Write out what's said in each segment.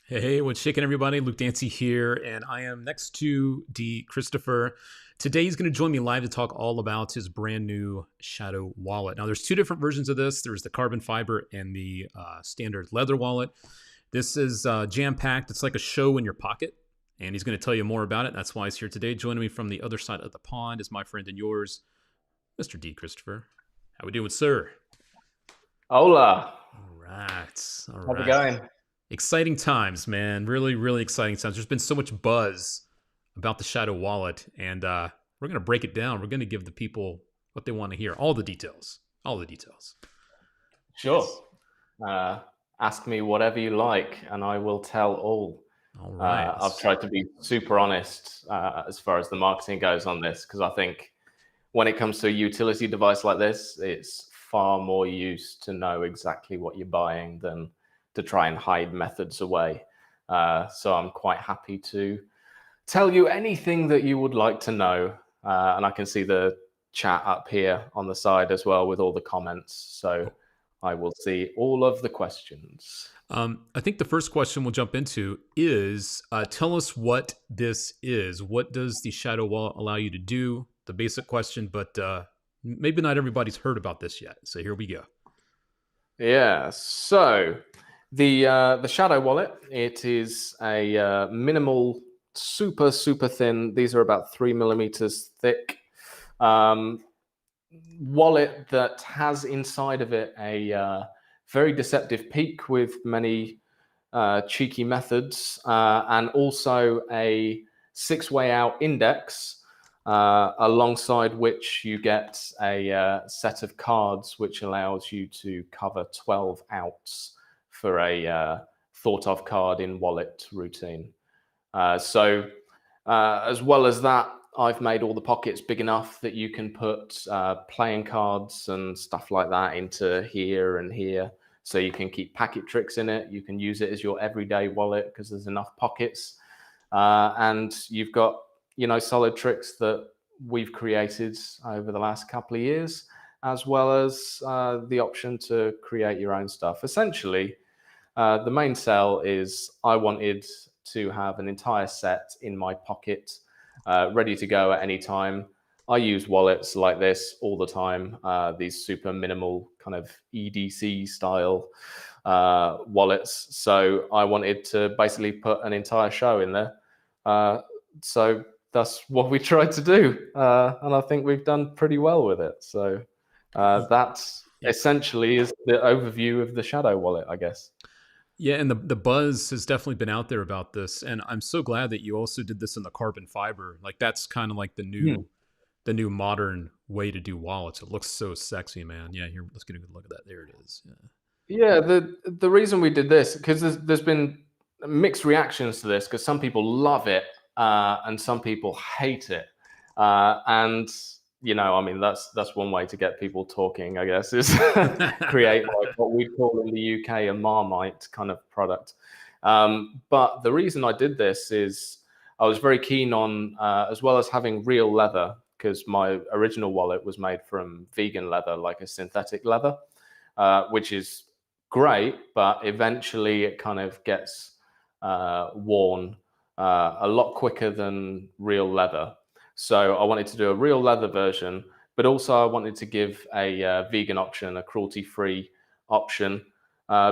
Hey, what's shaking, everybody? Luke Dancy here, and I am next to Dee Christopher. Today, he's going to join me live to talk all about his brand new Shadow wallet. Now, there's two different versions of this. There's the carbon fiber and the standard leather wallet. This is jam-packed. It's like a show in your pocket, and he's going to tell you more about it. That's why he's here today. Joining me from the other side of the pond is my friend and yours, Mr. Dee Christopher. How we doing, sir? Hola. All right. All How's it right. going? Exciting times, man. Really, really exciting times. There's been so much buzz about the Shadow wallet, and we're going to break it down. We're going to give the people what they want to hear. All the details. All the details. Sure. Ask me whatever you like, and I will tell all. All right. I've tried to be super honest as far as the marketing goes on this, because I think when it comes to a utility device like this, it's far more use to know exactly what you're buying than to try and hide methods away. So I'm quite happy to tell you anything that you would like to know. And I can see the chat up here on the side as well with all the comments. So I will see all of the questions. I think the first question we'll jump into is tell us what this is. What does the Shadow wallet allow you to do? The basic question, but maybe not everybody's heard about this yet. So here we go. Yeah, so the Shadow wallet, it is a minimal, super thin. These are about 3 millimeters thick wallet that has inside of it a very deceptive peak with many cheeky methods, and also a 6-way out index, alongside which you get a set of cards which allows you to cover 12 outs for a thought of card in wallet routine. So as well as that, I've made all the pockets big enough that you can put playing cards and stuff like that into here and here. So you can keep packet tricks in it. You can use it as your everyday wallet because there's enough pockets. And you've got, solid tricks that we've created over the last couple of years, as well as the option to create your own stuff. Essentially, the main sell is I wanted to have an entire set in my pocket, ready to go at any time. I use wallets like this all the time, these super minimal kind of EDC style wallets. So I wanted to basically put an entire show in there. So that's what we tried to do. And I think we've done pretty well with it. So that's essentially is the overview of the Shadow wallet, I guess. Yeah, and the buzz has definitely been out there about this, and I'm so glad that you also did this in the carbon fiber. Like that's kind of like the new modern way to do wallets. It looks so sexy, man. Yeah, here, let's get a good look at that. There it is. Yeah, the reason we did this, because there's been mixed reactions to this, because some people love it and some people hate it, and I mean that's one way to get people talking, I guess, is create like what we call in the UK a Marmite kind of product. But the reason I did this is I was very keen on, as well as having real leather, because my original wallet was made from vegan leather, like a synthetic leather, which is great, but eventually it kind of gets worn a lot quicker than real leather. So I wanted to do a real leather version, but also I wanted to give a vegan option, a cruelty-free option,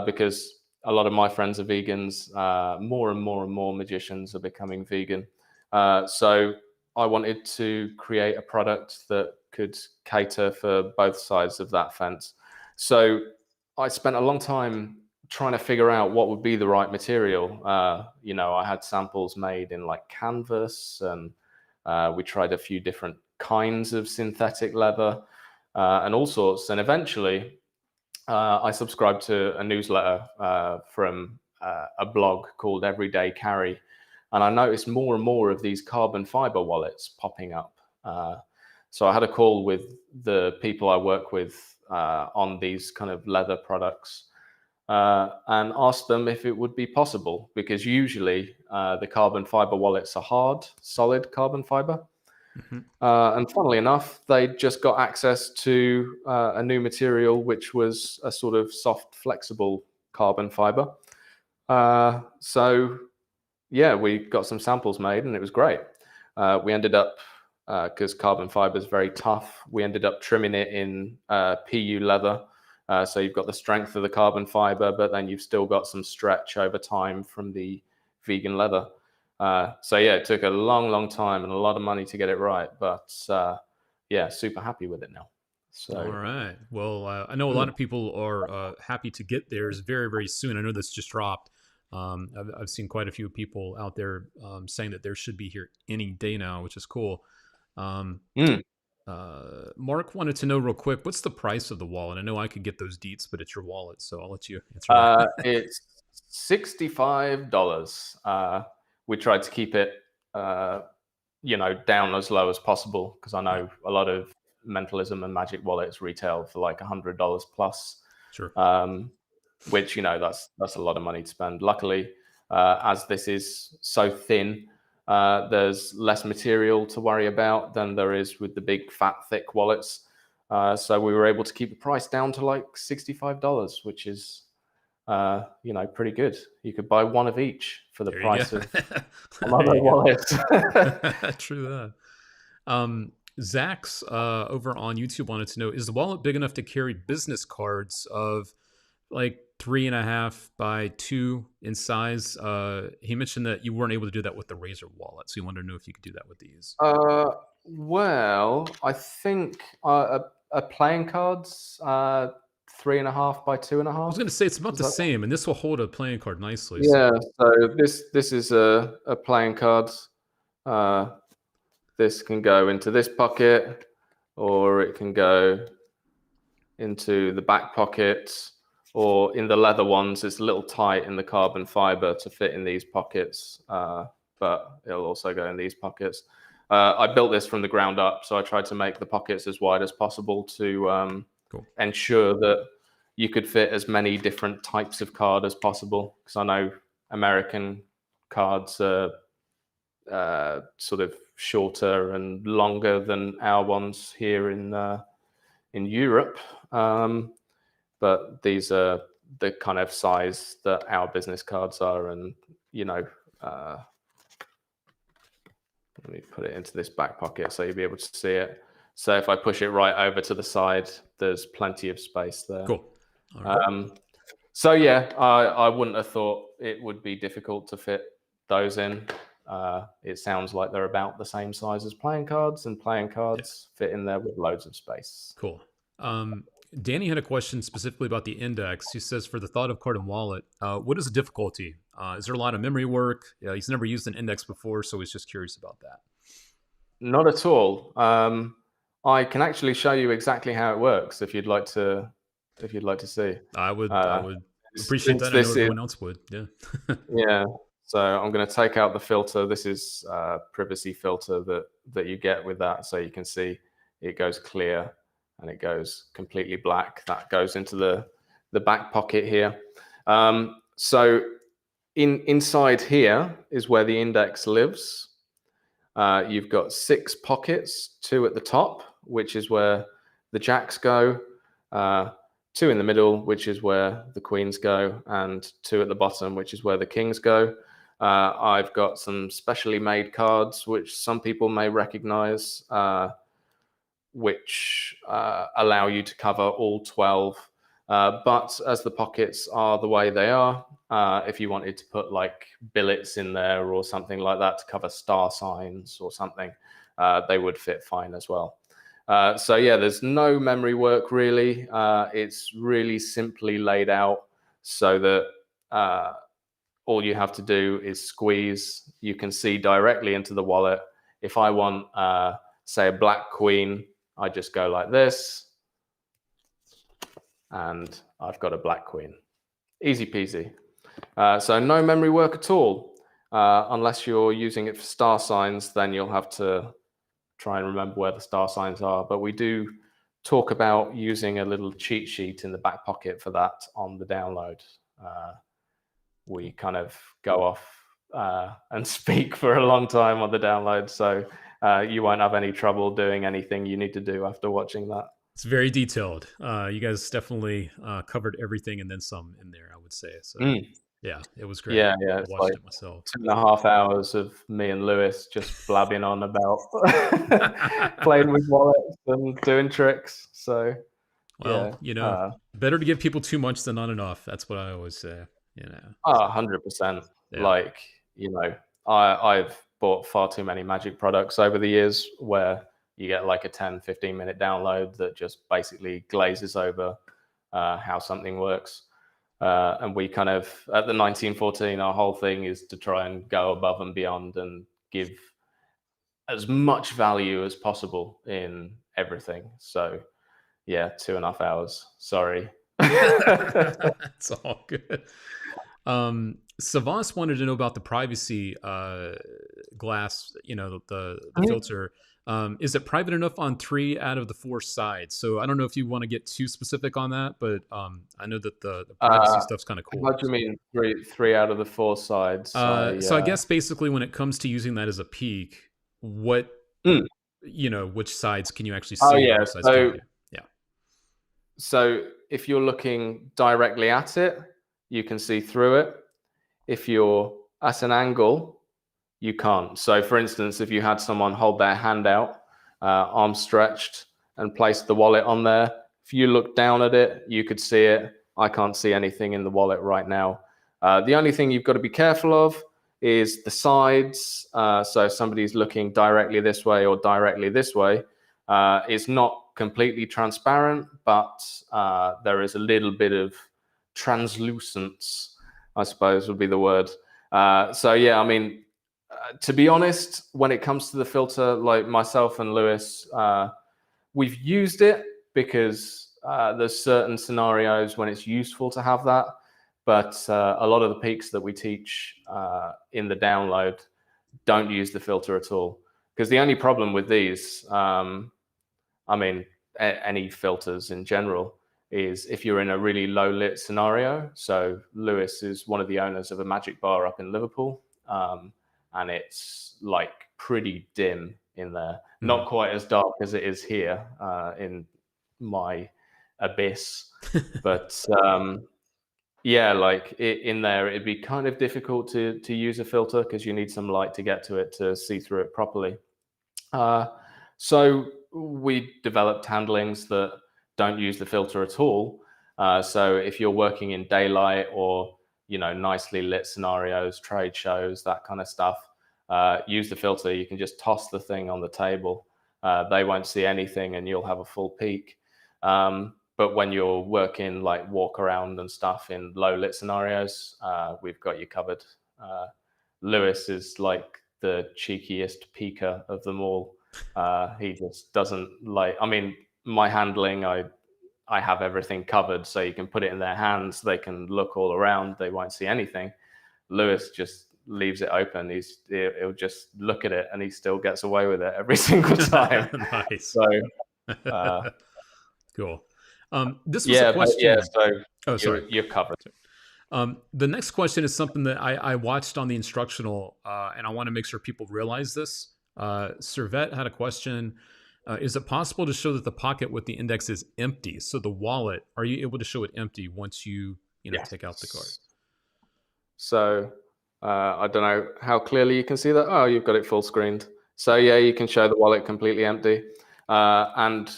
because a lot of my friends are vegans. More and more magicians are becoming vegan. So I wanted to create a product that could cater for both sides of that fence. So I spent a long time trying to figure out what would be the right material. I had samples made in like canvas, and we tried a few different kinds of synthetic leather and all sorts. And eventually I subscribed to a newsletter from a blog called Everyday Carry. And I noticed more and more of these carbon fiber wallets popping up. So I had a call with the people I work with on these kind of leather products, and asked them if it would be possible, because usually the carbon fiber wallets are hard, solid carbon fiber. Mm-hmm. And funnily enough, they just got access to a new material, which was a sort of soft, flexible carbon fiber. So yeah, we got some samples made, and it was great. We ended up, because carbon fiber is very tough, we ended up trimming it in PU leather. So you've got the strength of the carbon fiber, but then you've still got some stretch over time from the vegan leather. So yeah, it took a long, long time and a lot of money to get it right, but yeah, super happy with it now. All So right. Well, I know a lot of people are happy to get theirs very, very soon. I know this just dropped. I've seen quite a few people out there saying that there should be here any day now, which is cool. Um, mm. Mark wanted to know real quick, what's the price of the wallet? I know I could get those deets, but it's your wallet, so I'll let you answer that. It's $65. We tried to keep it, down as low as possible because I Yeah, know a lot of mentalism and magic wallets retail for like $100 plus, sure. um, which that's a lot of money to spend. Luckily, as this is so thin, there's less material to worry about than there is with the big, fat, thick wallets. So we were able to keep the price down to like $65, which is pretty good. You could buy one of each for the There you price go. of There another you wallet. go. True that. Zach's over on YouTube wanted to know, is the wallet big enough to carry business cards of like 3.5 by 2 in size? He mentioned that you weren't able to do that with the Razor wallet, so he wanted to know if you could do that with these. Well, I think a playing cards 3.5 by 2.5. I was going to say it's about Is the that? same, and this will hold a playing card nicely. So Yeah. So this is a playing card. Uh, this can go into this pocket, or it can go into the back pocket, or in the leather ones, it's a little tight in the carbon fiber to fit in these pockets, but it'll also go in these pockets. I built this from the ground up, so I tried to make the pockets as wide as possible to cool. ensure that you could fit as many different types of card as possible. Because I know American cards are sort of shorter and longer than our ones here in Europe. But these are the kind of size that our business cards are. And, let me put it into this back pocket so you'll be able to see it. So if I push it right over to the side, there's plenty of space there. Cool. All right. So yeah, I wouldn't have thought it would be difficult to fit those in. It sounds like they're about the same size as playing cards, and playing Yeah. cards fit in there with loads of space. Cool. Danny had a question specifically about the index. He says, for the thought of card and wallet, what is the difficulty? Is there a lot of memory work? He's never used an index before, so he's just curious about that. Not at all. I can actually show you exactly how it works if you'd like to. If you'd like to see. I Uh, would appreciate since that. I know this is everyone else would. Yeah. Yeah. So I'm going to take out the filter. This is a privacy filter that you get with that. So you can see it goes clear and it goes completely black. That goes into the back pocket here. So inside here is where the index lives. You've got 6 pockets, 2 at the top, which is where the jacks go. 2 in the middle, which is where the queens go, and 2 at the bottom, which is where the kings go. I've got some specially made cards, which some people may recognize, which allow you to cover all 12. But as the pockets are the way they are, if you wanted to put like billets in there or something like that to cover star signs or something, they would fit fine as well. So yeah, there's no memory work really. It's really simply laid out so that all you have to do is squeeze. You can see directly into the wallet. If I want, say, a black queen, I just go like this, and I've got a black queen. Easy peasy. So no memory work at all. Unless you're using it for star signs, then you'll have to try and remember where the star signs are. But we do talk about using a little cheat sheet in the back pocket for that on the download. We kind of go off and speak for a long time on the download. So you won't have any trouble doing anything you need to do after watching that. It's very detailed. You guys definitely covered everything and then some in there, I would say. So, Yeah, it was great. Yeah, yeah. I It's watched like it myself. 2.5 hours of me and Lewis just blabbing on about playing with wallets and doing tricks. So Well, yeah, better to give people too much than not enough. That's what I always say. You know. 100%. Yeah. Like, I've bought far too many Magic products over the years where you get like a 10-15 minute download that just basically glazes over how something works. And we kind of, at the 1914, our whole thing is to try and go above and beyond and give as much value as possible in everything. So, yeah, 2.5 hours. Sorry. It's all good. Savas wanted to know about the privacy glass, the Mhm. filter. Is it private enough on 3 out of the 4 sides? So I don't know if you want to get too specific on that, but I know that the privacy Uh, stuff's kind of how cool. do you mean three out of the four sides? So I guess basically when it comes to using that as a peak, what Mm. which sides can you actually Oh see and yeah. which sides can't So you? Yeah. so if you're looking directly at it, you can see through it. If you're at an angle, you can't. So for instance, if you had someone hold their hand out, arms stretched, and place the wallet on there, if you look down at it, you could see it. I can't see anything in the wallet right now. The only thing you've got to be careful of is the sides. So if somebody's looking directly this way or directly this way, it's not completely transparent, but there is a little bit of translucence, I suppose would be the word. So yeah, I mean, to be honest, when it comes to the filter, like myself and Lewis, we've used it because there's certain scenarios when it's useful to have that. But a lot of the peaks that we teach in the download don't use the filter at all. Because the only problem with these, I mean, any filters in general, is if you're in a really low lit scenario. So Lewis is one of the owners of a magic bar up in Liverpool, and it's like pretty dim in there. Not quite as dark as it is here in my abyss, but yeah, like in there, it'd be kind of difficult to use a filter because you need some light to get to it to see through it properly. Uh, so we developed handlings that don't use the filter at all. So if you're working in daylight or nicely lit scenarios, trade shows, that kind of stuff, use the filter. You can just toss the thing on the table. They won't see anything, and you'll have a full peak. But when you're working like walk around and stuff in low lit scenarios, we've got you covered. Lewis is like the cheekiest peeker of them all. He just doesn't like. I mean, my handling, I have everything covered, so you can put it in their hands. They can look all around. They won't see anything. Lewis just leaves it open. He'll just look at it, and he still gets away with it every single time. Nice. So cool. This was a yeah, but yeah. question. So Oh, sorry. you're covered. The next question is something that I watched on the instructional, and I want to make sure people realize this. Servette had a question. Is it possible to show that the pocket with the index is empty? So the wallet, are you able to show it empty once you Yes. take out the card? So I don't know how clearly you can see that. Oh, you've got it full screened. So yeah, you can show the wallet completely empty. And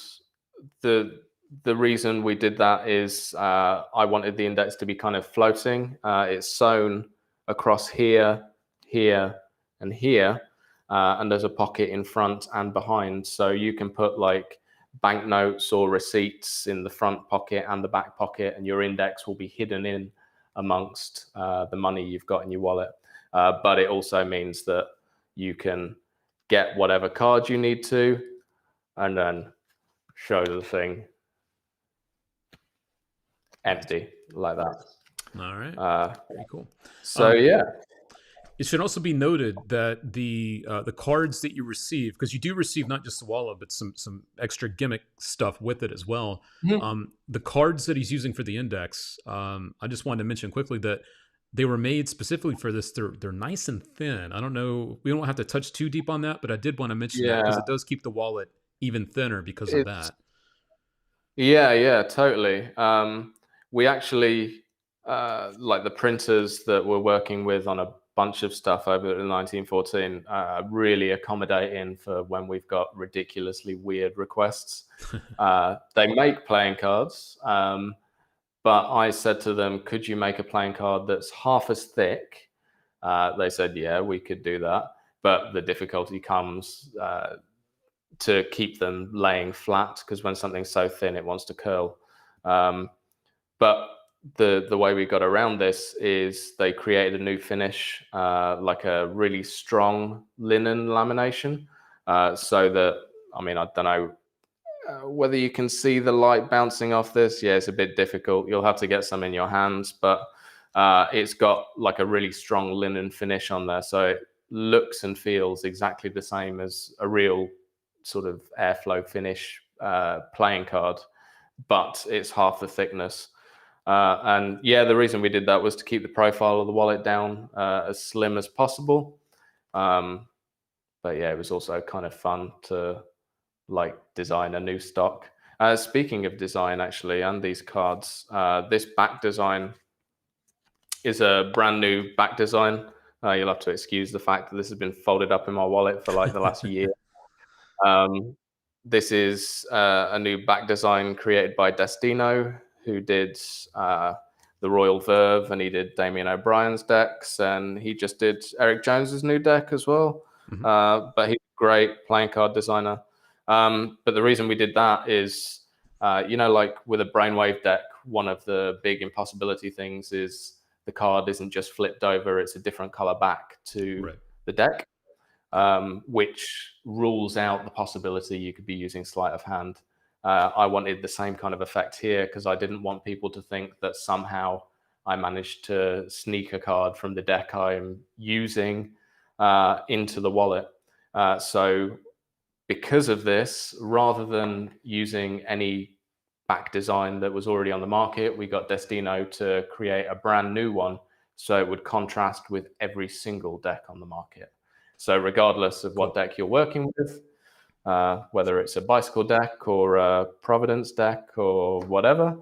the reason we did that is I wanted the index to be kind of floating. It's sewn across here, here, and here. And there's a pocket in front and behind. So you can put like banknotes or receipts in the front pocket and the back pocket, and your index will be hidden in amongst the money you've got in your wallet. But it also means that you can get whatever card you need to and then show the thing empty like that. All right. Very cool. So yeah. It should also be noted that the cards that you receive, because you do receive not just the wallet, but some extra gimmick stuff with it as well. Mm-hmm. The cards that he's using for the index, I just wanted to mention quickly that they were made specifically for this. They're nice and thin. I don't know. We don't have to touch too deep on that, but I did want to mention that because it does keep the wallet even thinner because of that. Yeah, totally. We actually like the printers that we're working with on a bunch of stuff over in 1914 really accommodating for when we've got ridiculously weird requests. They make playing cards, but I said to them, could you make a playing card that's half as thick? They said, yeah, we could do that. But the difficulty comes to keep them laying flat, because when something's so thin, it wants to curl. But the way we got around this is they created a new finish, like a really strong linen lamination, so that, I mean, I don't know whether you can see the light bouncing off this. Yeah, it's a bit difficult. You'll have to get some in your hands, but it's got like a really strong linen finish on there, so it looks and feels exactly the same as a real sort of airflow finish playing card, but it's half the thickness. And yeah, the reason we did that was to keep the profile of the wallet down as slim as possible. But yeah, it was also kind of fun to like design a new stock. Speaking of design, actually, and these cards, this back design is a brand new back design. You'll have to excuse the fact that this has been folded up in my wallet for like the last year. This is a new back design created by Destino, who did the Royal Verve, and he did Damien O'Brien's decks, and he just did Eric Jones's new deck as well. But he's a great playing card designer. But the reason we did that is, like with a Brainwave deck, one of the big impossibility things is the card isn't just flipped over, it's a different color back to the deck. Which rules out the possibility you could be using sleight of hand. I wanted the same kind of effect here, because I didn't want people to think that somehow I managed to sneak a card from the deck I'm using into the wallet. So because of this, rather than using any back design that was already on the market, we got Destino to create a brand new one, so it would contrast with every single deck on the market. So regardless of what deck you're working with, whether it's a bicycle deck or a Providence deck or whatever,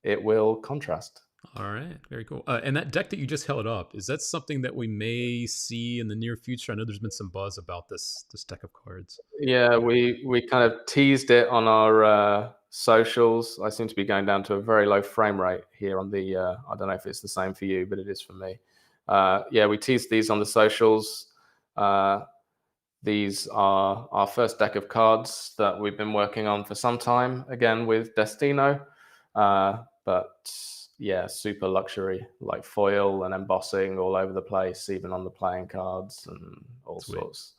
it will contrast. All right, very cool. And that deck that you just held up, is that something that we may see in the near future? I know there's been some buzz about this deck of cards. Yeah, we kind of teased it on our socials. I seem to be going down to a very low frame rate here on the, I don't know if it's the same for you, but it is for me. Yeah, we teased these on the socials. These are our first deck of cards that we've been working on for some time, again with Destino. But yeah, super luxury, like foil and embossing all over the place, even on the playing cards and all sorts.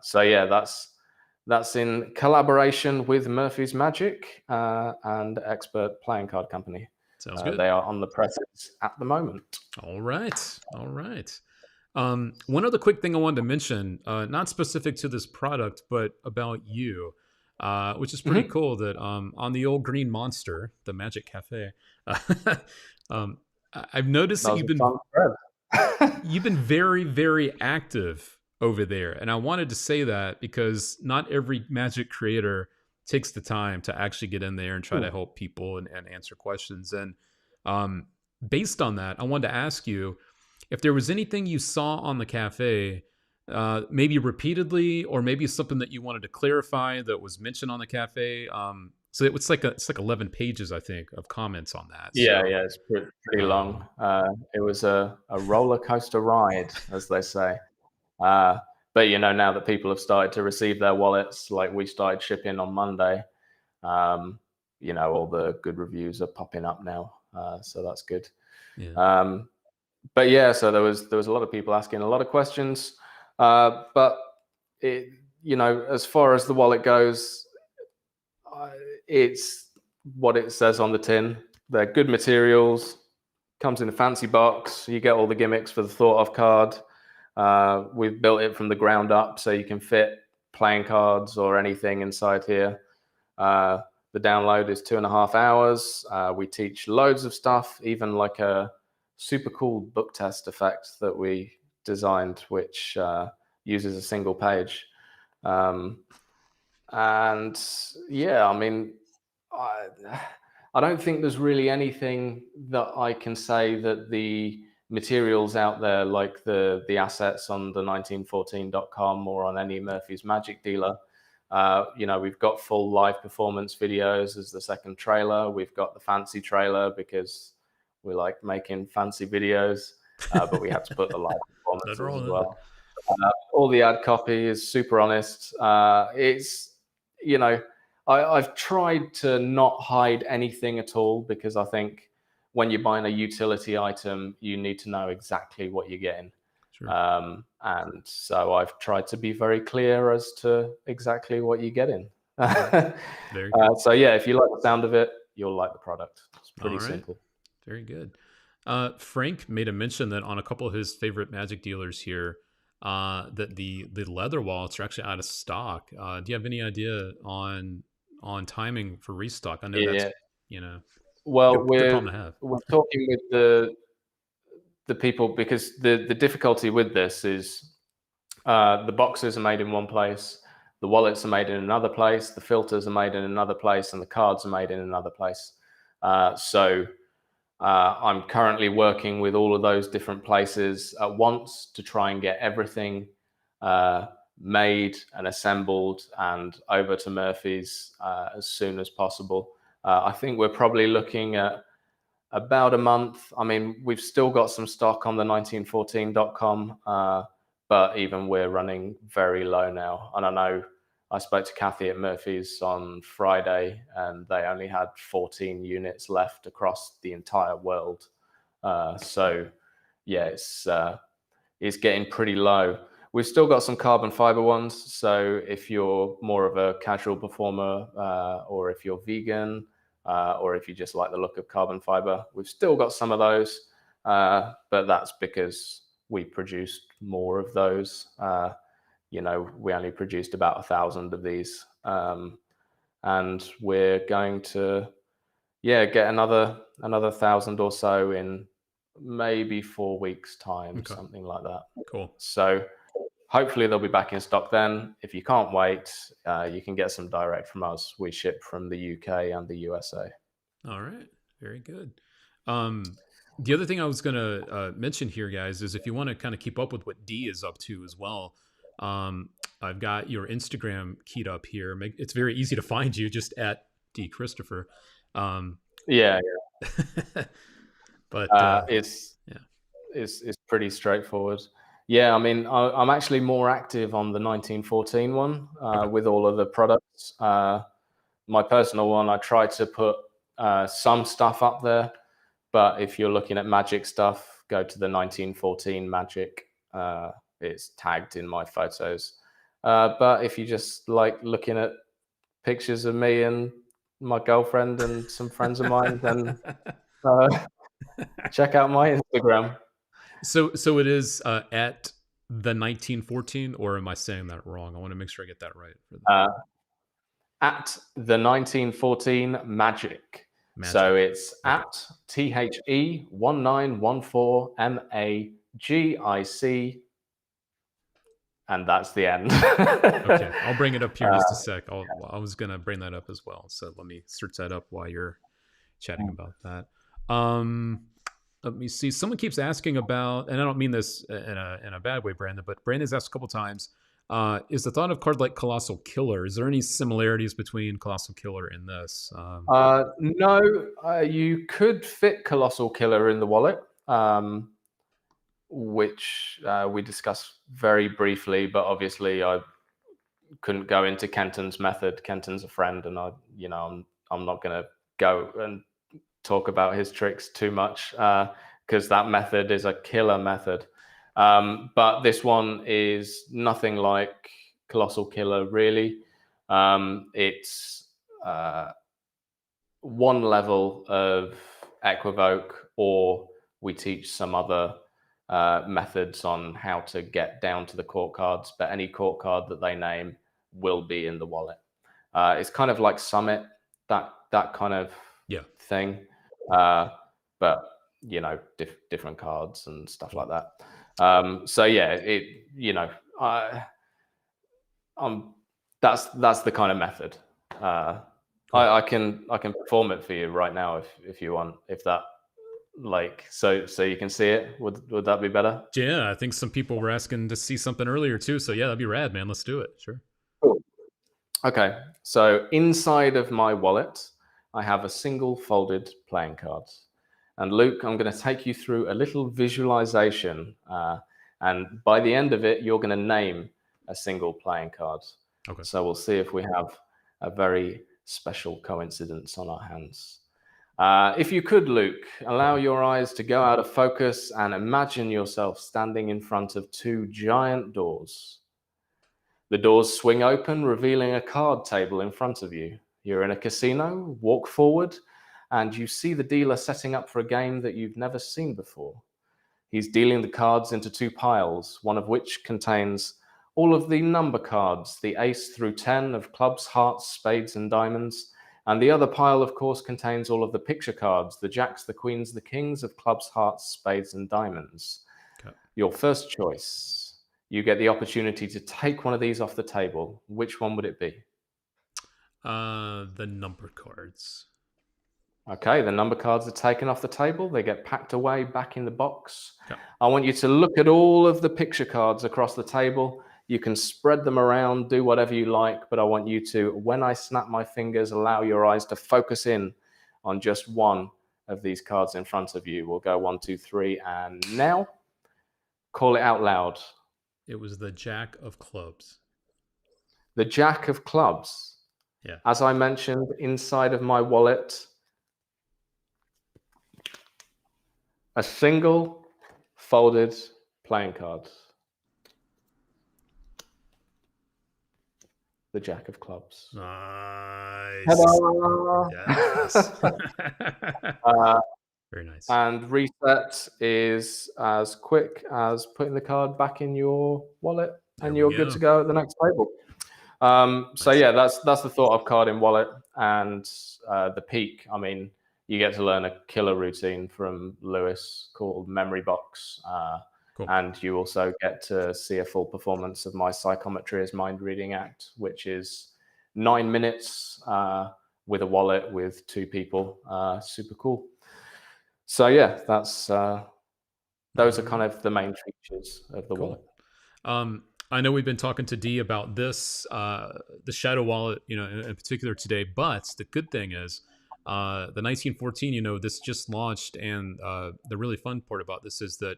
So yeah, that's in collaboration with Murphy's Magic and Expert Playing Card Company. Sounds good. They are on the presses at the moment. All right. All right. One other quick thing I wanted to mention, not specific to this product, but about you, which is pretty cool that on the old Green Monster, the Magic Cafe, I've noticed that you've been very, very active over there. And I wanted to say that because not every Magic creator takes the time to actually get in there and try to help people and answer questions. And based on that, I wanted to ask you if there was anything you saw on the cafe, maybe repeatedly, or maybe something that you wanted to clarify that was mentioned on the cafe. So it's like 11 pages, I think, of comments on that. Yeah, so, yeah, it's pretty long. It was a roller coaster ride, as they say. But now that people have started to receive their wallets, like we started shipping on Monday, all the good reviews are popping up now, so that's good. Yeah. But yeah, so there was a lot of people asking a lot of questions, but it, as far as the wallet goes, it's what it says on the tin. They're good materials, comes in a fancy box. You get all the gimmicks for the thought of card. We've built it from the ground up, so you can fit playing cards or anything inside here. The download is 2.5 hours. We teach loads of stuff, even like a super cool book test effect that we designed, which uses a single page. And yeah, I mean, I don't think there's really anything that I can say that the materials out there, like the assets on the 1914.com or on any Murphy's Magic dealer. We've got full live performance videos as the second trailer. We've got the fancy trailer because we like making fancy videos, but we had to put the live performances as well. All the ad copy is super honest. It's, I've tried to not hide anything at all, because I think when you're buying a utility item, you need to know exactly what you're getting. Sure. And so I've tried to be very clear as to exactly what you're getting. Very good. So yeah, if you like the sound of it, you'll like the product. It's pretty simple. Very good. Frank made a mention that on a couple of his favorite Magic dealers here, that the leather wallets are actually out of stock. Do you have any idea on timing for restock? I know that's well, good problem to have. We're talking with the people, because the difficulty with this is the boxes are made in one place, the wallets are made in another place, the filters are made in another place, and the cards are made in another place. So I'm currently working with all of those different places at once to try and get everything made and assembled and over to Murphy's as soon as possible. I think we're probably looking at about a month. I mean, we've still got some stock on the 1914.com, but even we're running very low now. And I know I spoke to Kathy at Murphy's on Friday, and they only had 14 units left across the entire world. So yeah, it's getting pretty low. We've still got some carbon fiber ones. So if you're more of a casual performer, or if you're vegan, or if you just like the look of carbon fiber, we've still got some of those. But that's because we produced more of those. We only produced about 1,000 of these. And we're going to, get another 1,000 or so in maybe 4 weeks time, something like that. Cool. So hopefully they'll be back in stock then. If you can't wait, you can get some direct from us. We ship from the UK and the USA. All right. Very good. The other thing I was going to mention here, guys, is if you want to kind of keep up with what Dee is up to as well, I've got your Instagram keyed up here. It's very easy to find you, just at Dee Christopher. Yeah. But it's pretty straightforward. Yeah, I mean, I'm actually more active on the 1914 one with all of the products. My personal one, I try to put some stuff up there, but if you're looking at Magic stuff, go to the 1914 Magic. It's tagged in my photos. But if you just like looking at pictures of me and my girlfriend and some friends of mine, then check out my Instagram. So it is at the 1914, or am I saying that wrong? I want to make sure I get that right. At the 1914 Magic. So it's at THE1914MAGIC, and that's the end. Okay, I'll bring it up here in just a sec. I was gonna bring that up as well, so let me search that up while you're chatting about that. Let me see. Someone keeps asking about, and I don't mean this in a bad way, Brandon, but Brandon's asked a couple times. Is the thought of card like Colossal Killer? Is there any similarities between Colossal Killer and this? No, you could fit Colossal Killer in the wallet, which we discussed very briefly, but obviously I couldn't go into Kenton's method. Kenton's a friend, and I'm not going to go and talk about his tricks too much because that method is a killer method. But this one is nothing like Colossal Killer, really. It's one level of Equivoke, or we teach some other methods on how to get down to the court cards, but any court card that they name will be in the wallet. It's kind of like Summit, that kind of thing. But different cards and stuff like that. So yeah, that's the kind of method. Cool. I can perform it for you right now if you want. If that like so you can see it. Would that be better? Yeah, I think some people were asking to see something earlier too. So yeah, that'd be rad, man. Let's do it. Sure. Cool. Okay. So inside of my wallet, I have a single folded playing card. And Luke, I'm going to take you through a little visualization. And by the end of it, you're going to name a single playing card. Okay. So we'll see if we have a very special coincidence on our hands. If you could, Luke, allow your eyes to go out of focus and imagine yourself standing in front of two giant doors. The doors swing open, revealing a card table in front of you. You're in a casino, walk forward, and you see the dealer setting up for a game that you've never seen before. He's dealing the cards into two piles, one of which contains all of the number cards, the ace through 10 of clubs, hearts, spades, and diamonds. And the other pile, of course, contains all of the picture cards, the jacks, the queens, the kings of clubs, hearts, spades, and diamonds. Okay. Your first choice. You get the opportunity to take one of these off the table. Which one would it be? The number cards. Okay, the number cards are taken off the table. They get packed away back in the box. Okay. I want you to look at all of the picture cards across the table. You can spread them around, do whatever you like, but I want you to, when I snap my fingers, allow your eyes to focus in on just one of these cards in front of you. We'll go 1, 2, 3, and now call it out loud. It was the Jack of Clubs. The Jack of Clubs. Yeah. As I mentioned, inside of my wallet, a single folded playing card. The Jack of Clubs. Nice. Ta-da! Yes. Very nice. And reset is as quick as putting the card back in your wallet, and you're good to go at the next table. So yeah, that's the thought of card in wallet. And the peak, I mean, you get to learn a killer routine from Lewis called Memory Box. Cool. And you also get to see a full performance of my Psychometry as Mind Reading Act, which is 9 minutes with a wallet with two people. Super cool. So yeah, that's those are kind of the main features of the wallet. I know we've been talking to Dee about this, the Shadow Wallet, in particular today. But the good thing is, the 1914, this just launched, and the really fun part about this is that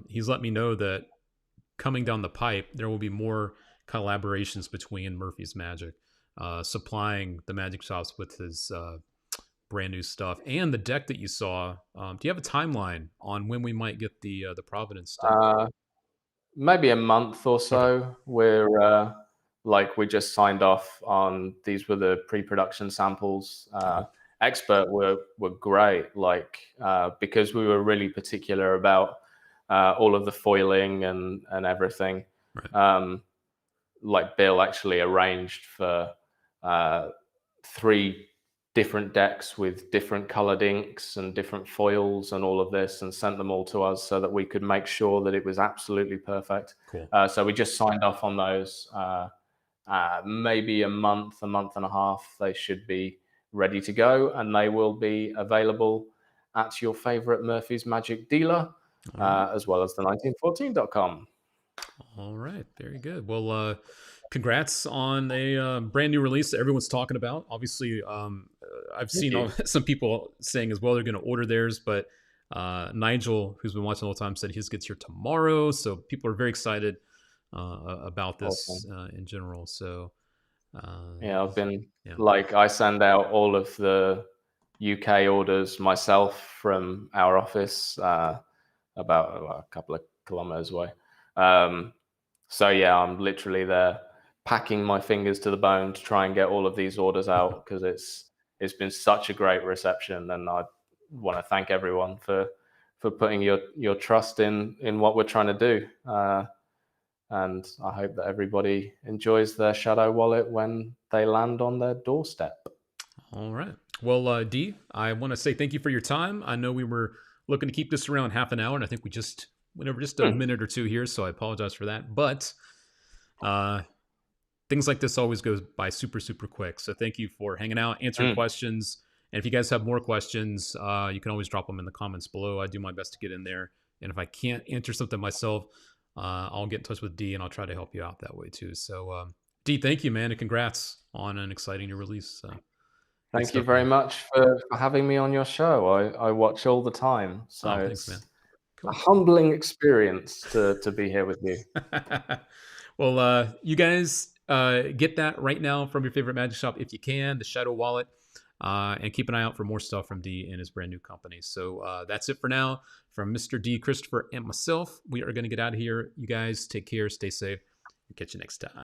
he's let me know that coming down the pipe, there will be more collaborations between Murphy's Magic, supplying the magic shops with his brand new stuff and the deck that you saw. Do you have a timeline on when we might get the Providence deck? Maybe a month or so. Okay. We're we just signed off on these were the pre-production samples. Expert were great, because we were really particular about all of the foiling and everything. Right. Bill actually arranged for 3 different decks with different colored inks and different foils and all of this, and sent them all to us so that we could make sure that it was absolutely perfect. Cool. So we just signed off on those. Maybe a month and a half, they should be ready to go, and they will be available at your favorite Murphy's Magic dealer, as well as the 1914.com. All right, very good. Well, congrats on a brand new release that everyone's talking about. Obviously, I've seen some people saying as well they're going to order theirs, but Nigel, who's been watching the whole time, said his gets here tomorrow. So people are very excited about this in general. So I've been I send out all of the UK orders myself from our office, about a couple of kilometers away. So yeah, I'm literally there packing my fingers to the bone to try and get all of these orders out, because it's been such a great reception, and I want to thank everyone for putting your trust in what we're trying to do. And I hope that everybody enjoys their Shadow Wallet when they land on their doorstep. All right. Well, Dee, I want to say thank you for your time. I know we were looking to keep this around half an hour, and I think we just went over just a minute or two here, so I apologize for that. But things like this always goes by super, super quick. So thank you for hanging out, answering Mm. questions. And if you guys have more questions, you can always drop them in the comments below. I do my best to get in there. And if I can't answer something myself, I'll get in touch with Dee and I'll try to help you out that way too. So, Dee, thank you, man. And congrats on an exciting new release. Good Thank you stuff, very man. much for having me on your show. I watch all the time, so Oh, thanks, man. it's a Cool. humbling experience to be here with you. Well, you guys get that right now from your favorite magic shop if you can, the Shadow Wallet, and keep an eye out for more stuff from Dee and his brand new company. So that's it for now from Mr. Dee Christopher and myself. We are going to get out of here. You guys take care, stay safe, and catch you next time.